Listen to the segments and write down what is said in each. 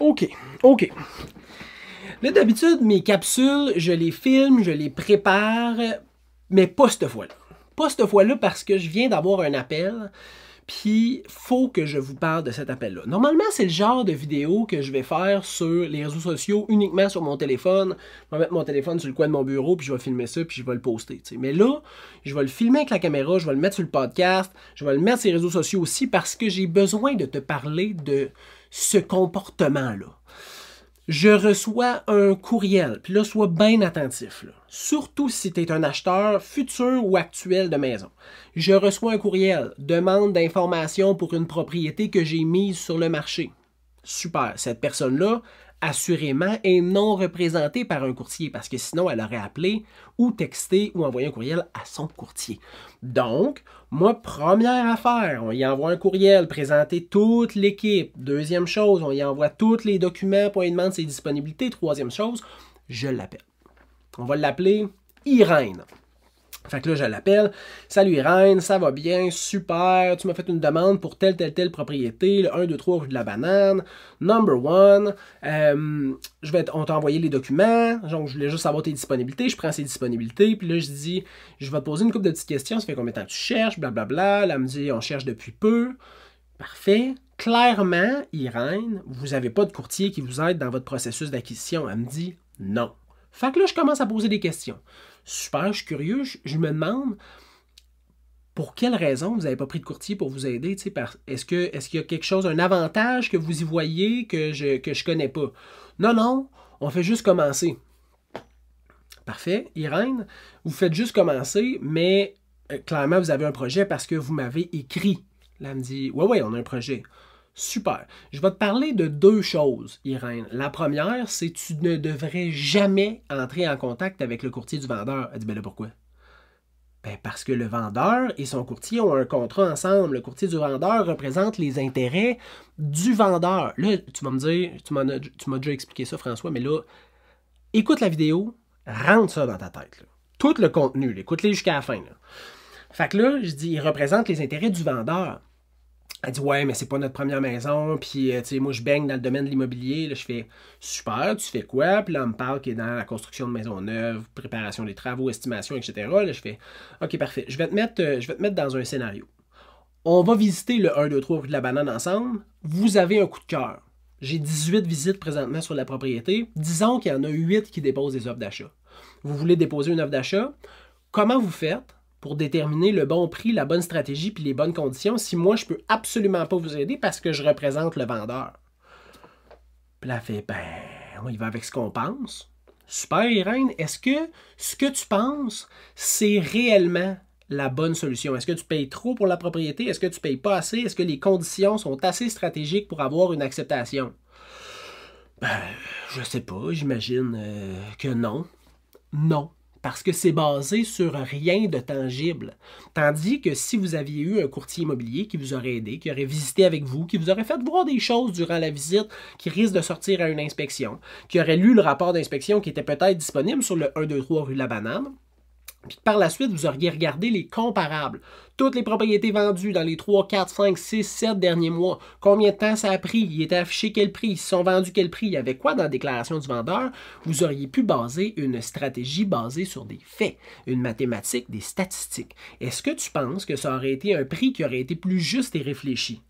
OK, OK. Là, d'habitude, mes capsules, je les filme, je les prépare, mais pas cette fois-là. Pas cette fois-là parce que je viens d'avoir un appel, puis faut que je vous parle de cet appel-là. Normalement, c'est le genre de vidéo que je vais faire sur les réseaux sociaux, uniquement sur mon téléphone. Je vais mettre mon téléphone sur le coin de mon bureau, puis je vais filmer ça, puis je vais le poster. T'sais. Mais là, je vais le filmer avec la caméra, je vais le mettre sur le podcast, je vais le mettre sur les réseaux sociaux aussi parce que j'ai besoin de te parler de ce comportement-là. Je reçois un courriel, puis là, sois bien attentif. Là. Surtout si tu es un acheteur futur ou actuel de maison. Je reçois un courriel, demande d'informations pour une propriété que j'ai mise sur le marché. Super, cette personne-là, assurément, est non représentée par un courtier, parce que sinon, elle aurait appelé ou texté ou envoyé un courriel à son courtier. Donc, moi, première affaire, on y envoie un courriel, présenter toute l'équipe. Deuxième chose, on y envoie tous les documents pour lui demander ses disponibilités. Troisième chose, je l'appelle. On va l'appeler Irène. Fait que là, je l'appelle. Salut Irène, ça va bien, super. Tu m'as fait une demande pour telle propriété, le 1, 2, 3 rue de la Banane, number one. On t'a envoyé les documents. Donc, je voulais juste savoir tes disponibilités. Je prends ces disponibilités. Puis là, je dis, je vais te poser une couple de petites questions. Ça fait combien de temps que tu cherches, blablabla. Là, elle me dit, on cherche depuis peu. Parfait. Clairement, Irène, vous n'avez pas de courtier qui vous aide dans votre processus d'acquisition. Elle me dit non. Fait que là, je commence à poser des questions. Super, je suis curieux, je me demande pour quelle raison vous n'avez pas pris de courtier pour vous aider? Est-ce qu'il y a quelque chose, un avantage que vous y voyez que je connais pas? Non, on fait juste commencer. Parfait, Irène, vous faites juste commencer, mais clairement, vous avez un projet parce que vous m'avez écrit. Là, elle me dit, ouais, on a un projet. Super. Je vais te parler de deux choses, Irène. La première, c'est que tu ne devrais jamais entrer en contact avec le courtier du vendeur. Elle dit, ben là, pourquoi? Ben parce que le vendeur et son courtier ont un contrat ensemble. Le courtier du vendeur représente les intérêts du vendeur. Là, tu vas me dire, tu m'as déjà expliqué ça, François, mais là, écoute la vidéo, rentre ça dans ta tête. Là. Tout le contenu, écoute-les jusqu'à la fin. Là. Fait que là, je dis, il représente les intérêts du vendeur. Elle dit, ouais, mais c'est pas notre première maison, puis, tu sais, moi, je baigne dans le domaine de l'immobilier. Là, je fais, super, tu fais quoi? Puis là, on me parle qu'il est dans la construction de maisons neuves, préparation des travaux, estimation, etc. Là, je fais, OK, parfait. Je vais te mettre dans un scénario. On va visiter le 1, 2, 3 rue de la Banane ensemble. Vous avez un coup de cœur. J'ai 18 visites présentement sur la propriété. Disons qu'il y en a 8 qui déposent des offres d'achat. Vous voulez déposer une offre d'achat? Comment vous faites pour déterminer le bon prix, la bonne stratégie puis les bonnes conditions si moi, je peux absolument pas vous aider parce que je représente le vendeur? Puis là, elle fait, on y va avec ce qu'on pense. Super, Irène, est-ce que ce que tu penses, c'est réellement la bonne solution? Est-ce que tu payes trop pour la propriété? Est-ce que tu payes pas assez? Est-ce que les conditions sont assez stratégiques pour avoir une acceptation? Je sais pas, j'imagine que non. Non. Parce que c'est basé sur rien de tangible. Tandis que si vous aviez eu un courtier immobilier qui vous aurait aidé, qui aurait visité avec vous, qui vous aurait fait voir des choses durant la visite qui risquent de sortir à une inspection, qui aurait lu le rapport d'inspection qui était peut-être disponible sur le 1, 2, 3 rue de la Banane, puis par la suite, vous auriez regardé les comparables. Toutes les propriétés vendues dans les 3, 4, 5, 6, 7 derniers mois. Combien de temps ça a pris? Il était affiché quel prix? Ils se sont vendus quel prix? Il y avait quoi dans la déclaration du vendeur? Vous auriez pu baser une stratégie basée sur des faits, une mathématique, des statistiques. Est-ce que tu penses que ça aurait été un prix qui aurait été plus juste et réfléchi?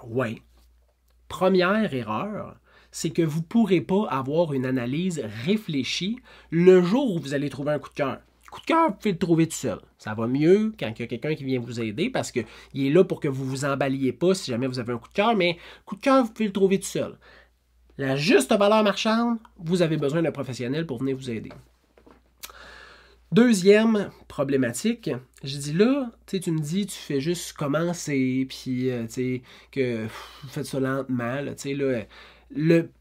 Oui. Première erreur, c'est que vous ne pourrez pas avoir une analyse réfléchie le jour où vous allez trouver un coup de cœur. Le coup de cœur, vous pouvez le trouver tout seul. Ça va mieux quand il y a quelqu'un qui vient vous aider parce qu'il est là pour que vous ne vous emballiez pas si jamais vous avez un coup de cœur, mais coup de cœur, vous pouvez le trouver tout seul. La juste valeur marchande, vous avez besoin d'un professionnel pour venir vous aider. Deuxième problématique, je dis là, tu me dis, tu fais juste commencer, puis que vous faites ça lentement,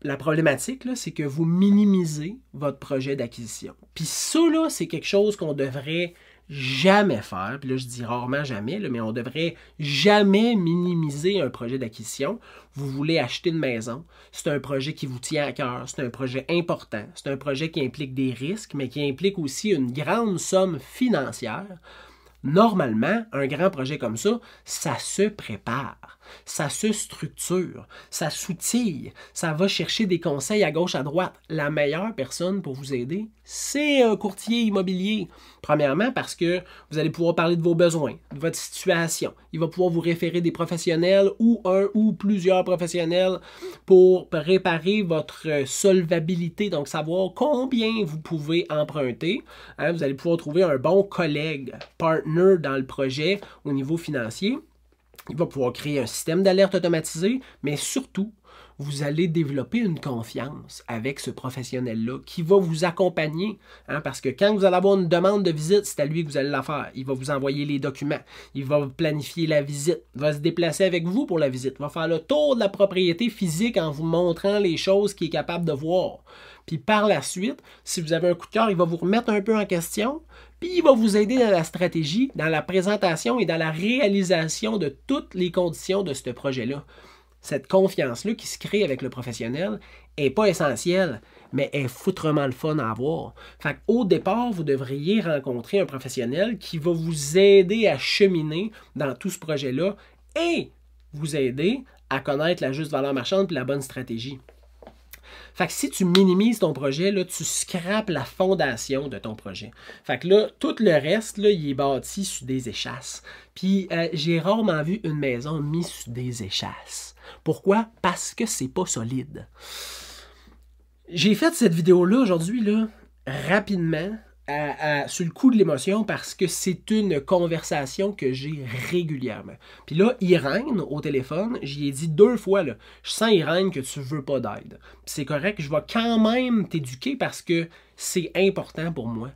la problématique, là, c'est que vous minimisez votre projet d'acquisition. Puis ça, là, c'est quelque chose qu'on devrait jamais faire. Puis là, je dis rarement jamais, là, mais on devrait jamais minimiser un projet d'acquisition. Vous voulez acheter une maison, c'est un projet qui vous tient à cœur, c'est un projet important, c'est un projet qui implique des risques, mais qui implique aussi une grande somme financière. Normalement, un grand projet comme ça se prépare. ça se structure, ça s'outille, ça va chercher des conseils à gauche, à droite. La meilleure personne pour vous aider, c'est un courtier immobilier. Premièrement, parce que vous allez pouvoir parler de vos besoins, de votre situation. Il va pouvoir vous référer des professionnels ou un ou plusieurs professionnels pour préparer votre solvabilité, donc savoir combien vous pouvez emprunter. Hein, vous allez pouvoir trouver un bon collègue, partner dans le projet au niveau financier. Il va pouvoir créer un système d'alerte automatisé, mais surtout, vous allez développer une confiance avec ce professionnel-là qui va vous accompagner. Hein, parce que quand vous allez avoir une demande de visite, c'est à lui que vous allez la faire. Il va vous envoyer les documents. Il va planifier la visite. Il va se déplacer avec vous pour la visite. Il va faire le tour de la propriété physique en vous montrant les choses qu'il est capable de voir. Puis par la suite, si vous avez un coup de cœur, il va vous remettre un peu en question. Puis il va vous aider dans la stratégie, dans la présentation et dans la réalisation de toutes les conditions de ce projet-là. Cette confiance-là qui se crée avec le professionnel n'est pas essentielle, mais est foutrement le fun à avoir. Fait qu'au départ, vous devriez rencontrer un professionnel qui va vous aider à cheminer dans tout ce projet-là et vous aider à connaître la juste valeur marchande et la bonne stratégie. Fait que si tu minimises ton projet, là, tu scrapes la fondation de ton projet. Fait que là, tout le reste, là, il est bâti sur des échasses. Puis j'ai rarement vu une maison mise sur des échasses. Pourquoi? Parce que c'est pas solide. J'ai fait cette vidéo-là aujourd'hui, là, rapidement, sur le coup de l'émotion, parce que c'est une conversation que j'ai régulièrement. Puis là, Irène, au téléphone, j'y ai dit 2 fois, là, je sens, Irène, que tu veux pas d'aide. Puis c'est correct, je vais quand même t'éduquer parce que c'est important pour moi.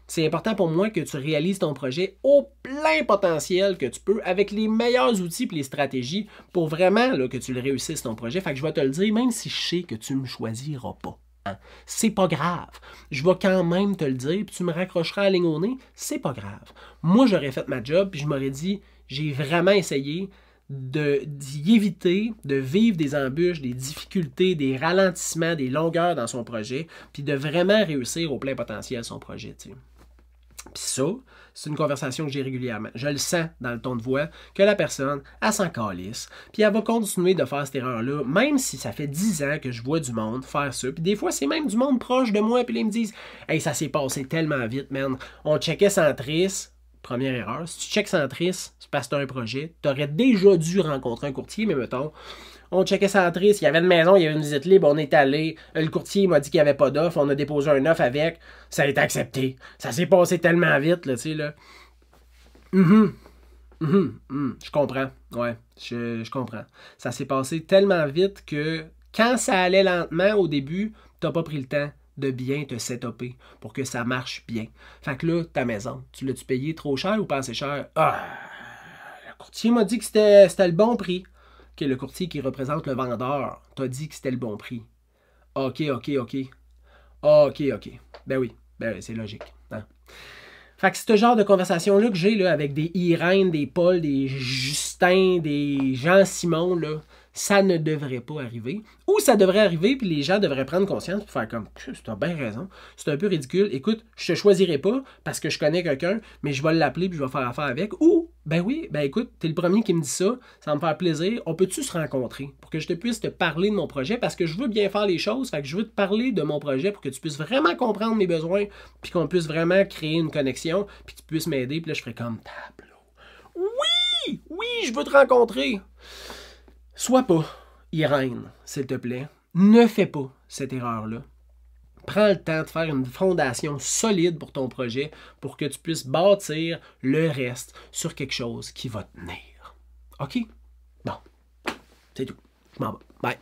C'est important pour moi que tu réalises ton projet au plein potentiel que tu peux, avec les meilleurs outils et les stratégies pour vraiment là, que tu le réussisses ton projet. Fait que je vais te le dire, même si je sais que tu ne me choisiras pas. Hein? C'est pas grave. Je vais quand même te le dire, puis tu me raccrocheras à la ligne au nez, c'est pas grave. Moi, j'aurais fait ma job, puis je m'aurais dit, j'ai vraiment essayé d'y éviter, de vivre des embûches, des difficultés, des ralentissements, des longueurs dans son projet, puis de vraiment réussir au plein potentiel son projet. Tu sais. Puis ça, c'est une conversation que j'ai régulièrement. Je le sens dans le ton de voix que la personne, elle s'en calisse. Puis elle va continuer de faire cette erreur-là, même si ça fait 10 ans que je vois du monde faire ça. Puis des fois, c'est même du monde proche de moi, puis ils me disent « Hey, ça s'est passé tellement vite, man. On checkait Centris. » Première erreur. Si tu checkes Centris, c'est parce que tu as un projet. Tu aurais déjà dû rencontrer un courtier, mais mettons, on checkait Centris, il y avait une maison, il y avait une visite libre, on est allé. Le courtier m'a dit qu'il n'y avait pas d'offre, on a déposé un offre avec, ça a été accepté. Ça s'est passé tellement vite, là, tu sais, là. Je comprends, ouais, je comprends. Ça s'est passé tellement vite que quand ça allait lentement au début, t'as pas pris le temps de bien te setuper pour que ça marche bien. Fait que là, ta maison, tu l'as-tu payé trop cher ou pas assez cher? Ah, le courtier m'a dit que c'était le bon prix. OK, le courtier qui représente le vendeur t'a dit que c'était le bon prix. OK. Ben oui, c'est logique. Hein? Fait que c'est ce genre de conversation-là que j'ai là, avec des Irène, des Paul, des Justin, des Jean-Simon, là, ça ne devrait pas arriver. Ou ça devrait arriver, puis les gens devraient prendre conscience pour faire comme « T'as bien raison, c'est un peu ridicule. Écoute, je te choisirai pas parce que je connais quelqu'un, mais je vais l'appeler puis je vais faire affaire avec. » Ou « Ben oui, ben écoute, t'es le premier qui me dit ça, ça va me faire plaisir. On peut-tu se rencontrer pour que je te puisse te parler de mon projet parce que je veux bien faire les choses, fait que je veux te parler de mon projet pour que tu puisses vraiment comprendre mes besoins puis qu'on puisse vraiment créer une connexion puis que tu puisses m'aider. » Puis là, je ferai comme « Tableau. Oui, je veux te rencontrer. » Sois pas Irène, s'il te plaît. Ne fais pas cette erreur-là. Prends le temps de faire une fondation solide pour ton projet pour que tu puisses bâtir le reste sur quelque chose qui va tenir. OK? Bon, c'est tout. Je m'en vais. Bye.